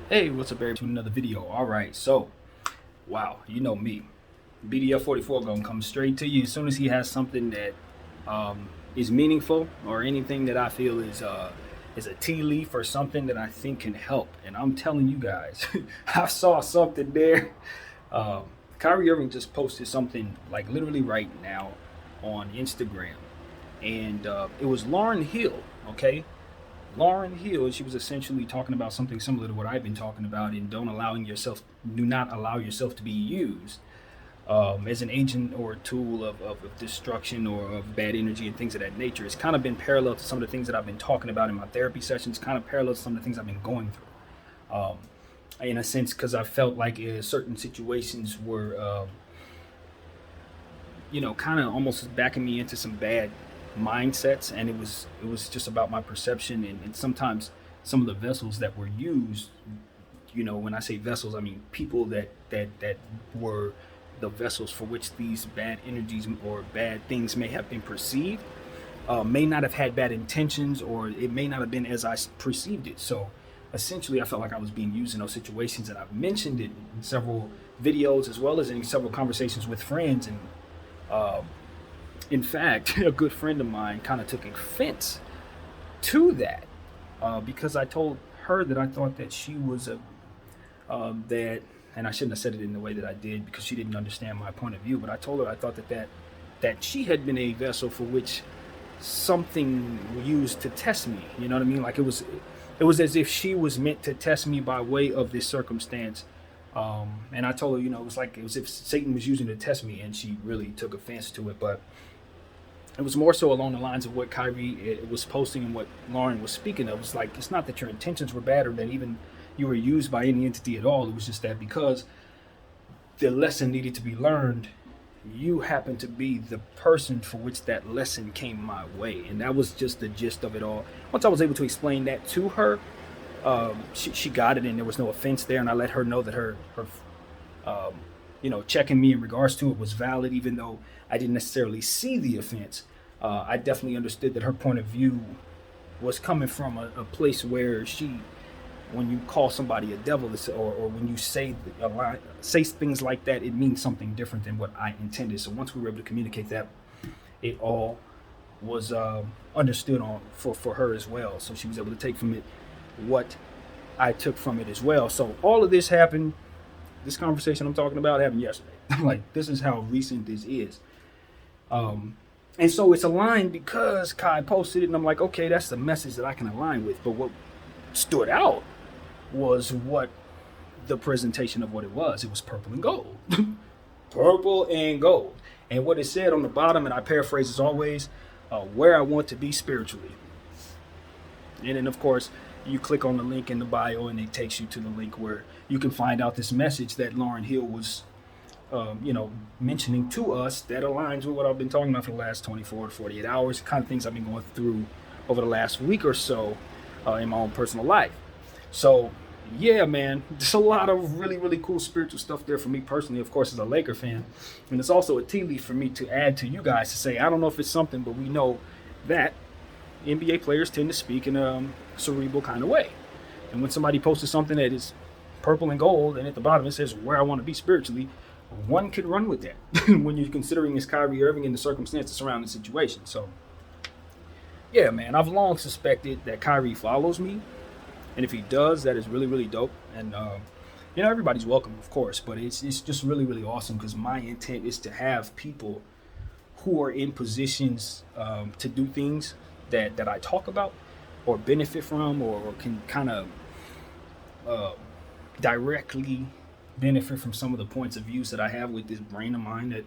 Hey, what's up, everybody? To another video. All right, so wow, you know me, BDF 44 gonna come straight to you as soon as he has something that is meaningful or anything that I feel is a tea leaf or something that I think can help. And I'm telling you guys, I saw something there. Um, Kyrie Irving just posted something like literally right now on Instagram, and it was Lauren Hill. Okay, Lauren Hill, she was essentially talking about something similar to what I've been talking about in do not allow yourself to be used as an agent or a tool of destruction or of bad energy and things of that nature. It's kind of been parallel to some of the things that I've been talking about in my therapy sessions, kind of parallel to some of the things I've been going through. In a sense, because I felt like certain situations were kind of almost backing me into some bad mindsets, and it was just about my perception, and sometimes some of the vessels that were used. When I say vessels, I mean people that were the vessels for which these bad energies or bad things may have been perceived. May not have had bad intentions, or it may not have been as I perceived it. So essentially, I felt like I was being used in those situations, and I've mentioned it in several videos as well as in several conversations with friends. And um, in fact, a good friend of mine kind of took offense to that because I told her that I thought that she was a that, and I shouldn't have said it in the way that I did because she didn't understand my point of view. But I told her I thought that she had been a vessel for which something used to test me. You know what I mean? Like it was as if she was meant to test me by way of this circumstance. And I told her, it was like it was if Satan was using it to test me, and she really took offense to it. But it was more so along the lines of what Kyrie was posting and what Lauren was speaking of. It was like, it's not that your intentions were bad or that even you were used by any entity at all. It was just that because the lesson needed to be learned, you happened to be the person for which that lesson came my way. And that was just the gist of it all. Once I was able to explain that to her, she got it, and there was no offense there. And I let her know that her checking me in regards to it was valid, even though I didn't necessarily see the offense. I definitely understood that her point of view was coming from a place where when you call somebody a devil, or when you say things like that, it means something different than what I intended. So once we were able to communicate that, it all was understood for her as well. So she was able to take from it what I took from it as well. So all of this happened. This conversation I'm talking about happened yesterday. Like, this is how recent this is. And so it's aligned because Kai posted it, and I'm like, okay, that's the message that I can align with. But what stood out was what the presentation of what it was. It was purple and gold. Purple and gold. And what it said on the bottom, and I paraphrase as always, where I want to be spiritually. And then, of course, you click on the link in the bio, and it takes you to the link where you can find out this message that Lauren Hill was, mentioning to us, that aligns with what I've been talking about for the last 24 to 48 hours, the kind of things I've been going through over the last week or so in my own personal life. So, yeah, man, there's a lot of really, really cool spiritual stuff there for me personally, of course, as a Laker fan. And it's also a tea leaf for me to add to you guys to say, I don't know if it's something, but we know that NBA players tend to speak in a cerebral kind of way. And when somebody posted something that is purple and gold, and at the bottom it says where I want to be spiritually, one could run with that when you're considering this Kyrie Irving and the circumstances surrounding the situation. So, yeah, man, I've long suspected that Kyrie follows me. And if he does, that is really, really dope. And, everybody's welcome, of course. But it's just really, really awesome because my intent is to have people who are in positions to do things that I talk about or benefit from, or can kind of directly benefit from some of the points of views that I have with this brain of mine that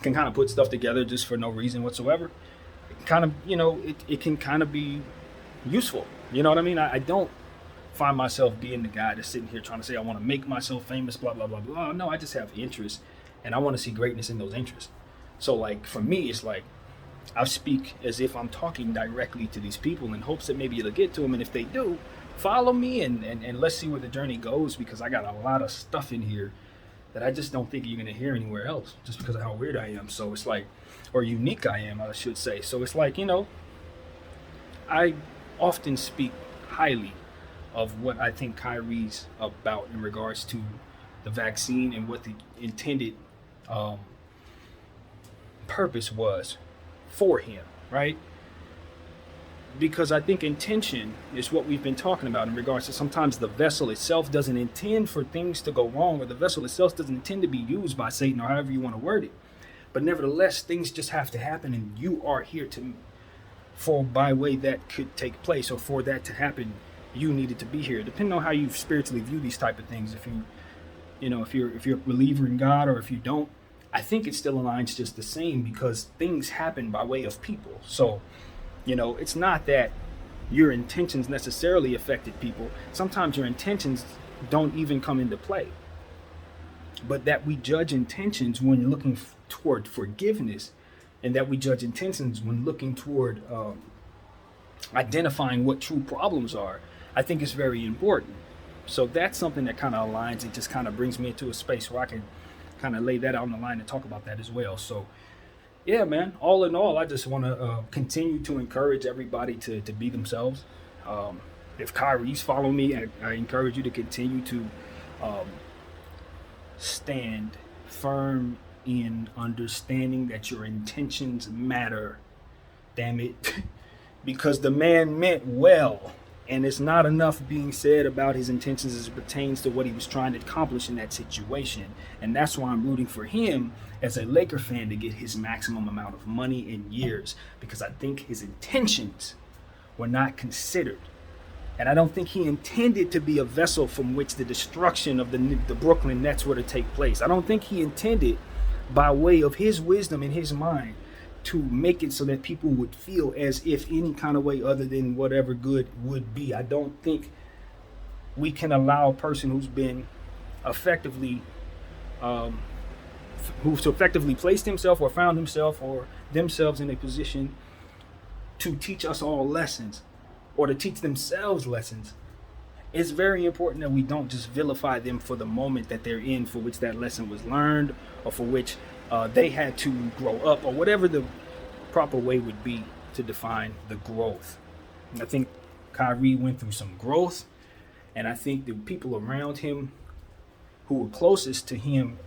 can kind of put stuff together just for no reason whatsoever. It kind of, it can kind of be useful. You know what I mean? I don't find myself being the guy that's sitting here trying to say I want to make myself famous, blah, blah, blah, blah. No, I just have interests, and I want to see greatness in those interests. So, like, for me, it's like I speak as if I'm talking directly to these people in hopes that maybe it'll get to them. And if they do, follow me, and let's see where the journey goes, because I got a lot of stuff in here that I just don't think you're going to hear anywhere else just because of how weird I am. So it's like, or unique I am, I should say. So it's like, I often speak highly of what I think Kyrie's about in regards to the vaccine and what the intended um, purpose was for him, right? Because I think intention is what we've been talking about in regards to sometimes the vessel itself doesn't intend for things to go wrong, or the vessel itself doesn't intend to be used by Satan, or however you want to word it. But nevertheless, things just have to happen, and you are here to, for by way that could take place, or for that to happen, you needed to be here. Depending on how you spiritually view these type of things, if you're a believer in God, or if you don't, I think it still aligns just the same, because things happen by way of people. So, it's not that your intentions necessarily affected people. Sometimes your intentions don't even come into play. But that we judge intentions when looking toward forgiveness, and that we judge intentions when looking toward identifying what true problems are, I think is very important. So that's something that kind of aligns. It just kind of brings me into a space where I can kind of lay that out on the line and talk about that as well. So yeah, man, all in all, I just want to continue to encourage everybody to be themselves. If Kyrie's follow me, I encourage you to continue to stand firm in understanding that your intentions matter. Damn it. Because the man meant well. And it's not enough being said about his intentions as it pertains to what he was trying to accomplish in that situation. And that's why I'm rooting for him as a Laker fan to get his maximum amount of money in years, because I think his intentions were not considered. And I don't think he intended to be a vessel from which the destruction of the Brooklyn Nets were to take place. I don't think he intended, by way of his wisdom in his mind, to make it so that people would feel as if any kind of way other than whatever good would be. I don't think we can allow a person who's been effectively who's effectively placed himself or found himself or themselves in a position to teach us all lessons, or to teach themselves lessons. It's very important that we don't just vilify them for the moment that they're in, for which that lesson was learned, or for which they had to grow up, or whatever the proper way would be to define the growth. And I think Kyrie went through some growth, and I think the people around him who were closest to him,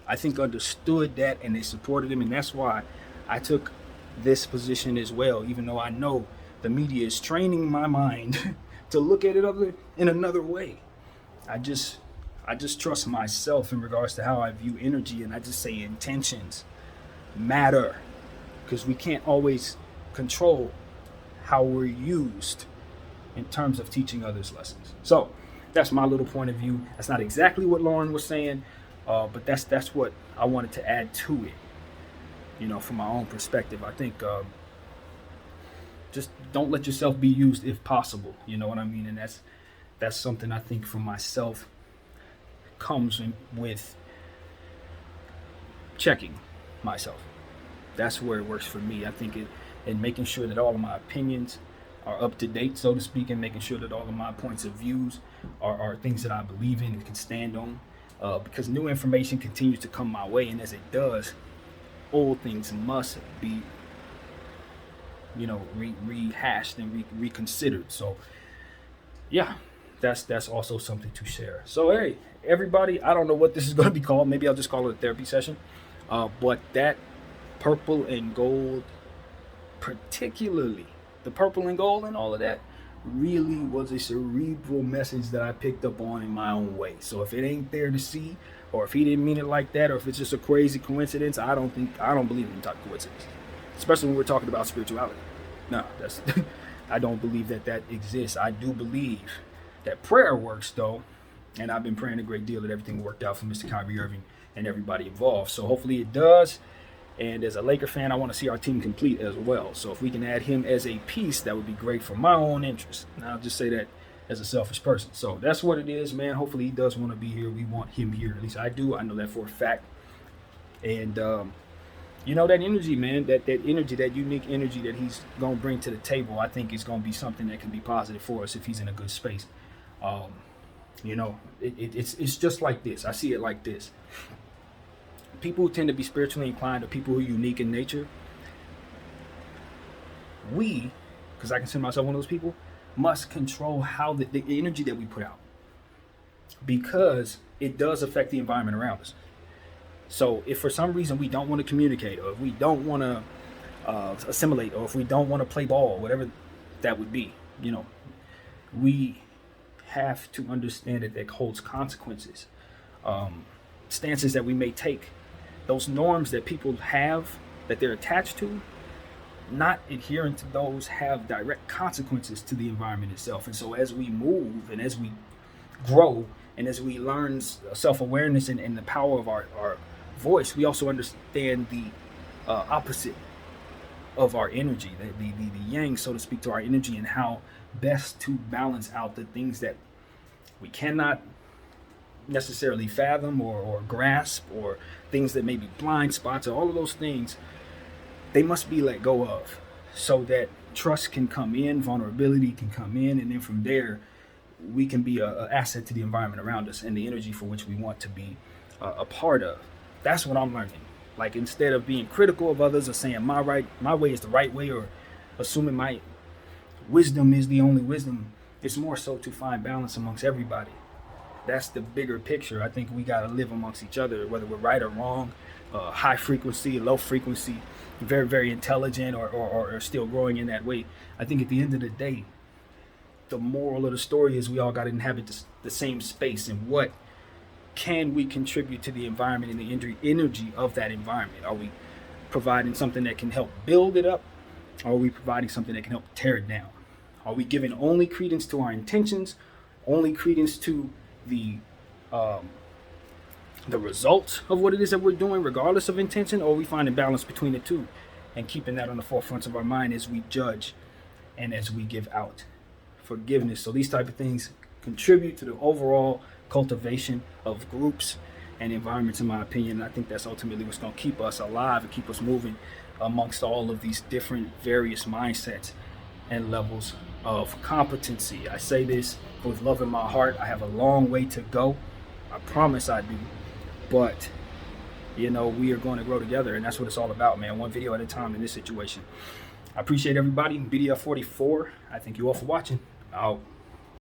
I think, understood that, and they supported him. And that's why I took this position as well, even though I know the media is training my mind to look at it in another way. I just trust myself in regards to how I view energy, and I just say intentions matter, because we can't always control how we're used in terms of teaching others lessons. So that's my little point of view. That's not exactly what Lauren was saying, but that's what I wanted to add to it. From my own perspective, I think just don't let yourself be used if possible. You know what I mean? And that's something I think for myself comes with checking myself. That's where it works for me. I think and making sure that all of my opinions are up to date, so to speak, and making sure that all of my points of views are things that I believe in and can stand on, because new information continues to come my way, and as it does, old things must be rehashed and reconsidered. So yeah, that's also something to share. So hey, everybody, I don't know what this is going to be called. Maybe I'll just call it a therapy session. But that purple and gold, particularly the purple and gold and all of that, really was a cerebral message that I picked up on in my own way. So if it ain't there to see, or if he didn't mean it like that, or if it's just a crazy coincidence, I don't believe in type of coincidence, especially when we're talking about spirituality. No, I don't believe that exists. I do believe that prayer works, though, and I've been praying a great deal that everything worked out for Mr. Kyrie Irving and everybody involved. So hopefully it does. And as a Laker fan, I want to see our team complete as well. So if we can add him as a piece, that would be great for my own interest. And I'll just say that as a selfish person. So that's what it is, man. Hopefully he does want to be here. We want him here. At least I do. I know that for a fact. And, that energy, man, that energy, that unique energy that he's going to bring to the table, I think is going to be something that can be positive for us if he's in a good space. It's just like this. I see it like this. People who tend to be spiritually inclined, or people who are unique in nature, because I consider myself one of those people, must control how the energy that we put out, because it does affect the environment around us. So if for some reason we don't want to communicate, or if we don't want to assimilate, or if we don't want to play ball, whatever that would be, we have to understand that that holds consequences. Stances that we may take, those norms that people have that they're attached to, not adhering to those have direct consequences to the environment itself. And so as we move and as we grow and as we learn self-awareness and the power of our voice, we also understand the opposite of our energy, the yang, so to speak, to our energy, and how best to balance out the things that we cannot necessarily fathom or grasp, or things that may be blind spots, or all of those things. They must be let go of, so that trust can come in, vulnerability can come in, and then from there we can be an asset to the environment around us and the energy for which we want to be a part of. That's what I'm learning. Like, instead of being critical of others or saying my way is the right way, or assuming my wisdom is the only wisdom, it's more so to find balance amongst everybody. That's the bigger picture. I think we got to live amongst each other, whether we're right or wrong, high frequency, low frequency, very, very intelligent, or still growing in that way. I think at the end of the day, the moral of the story is we all got to inhabit the same space. And what can we contribute to the environment and the energy of that environment? Are we providing something that can help build it up? Or are we providing something that can help tear it down? Are we giving only credence to our intentions, only credence to the result of what it is that we're doing, regardless of intention, or are we finding balance between the two and keeping that on the forefront of our mind as we judge and as we give out forgiveness? So these type of things contribute to the overall cultivation of groups and environments, in my opinion. And I think that's ultimately what's going to keep us alive and keep us moving amongst all of these different various mindsets and levels of competency. I say this with love in my heart. I have a long way to go. I promise I do. But, we are going to grow together, and that's what it's all about, man. One video at a time in this situation. I appreciate everybody. BDF 44. I thank you all for watching. Out.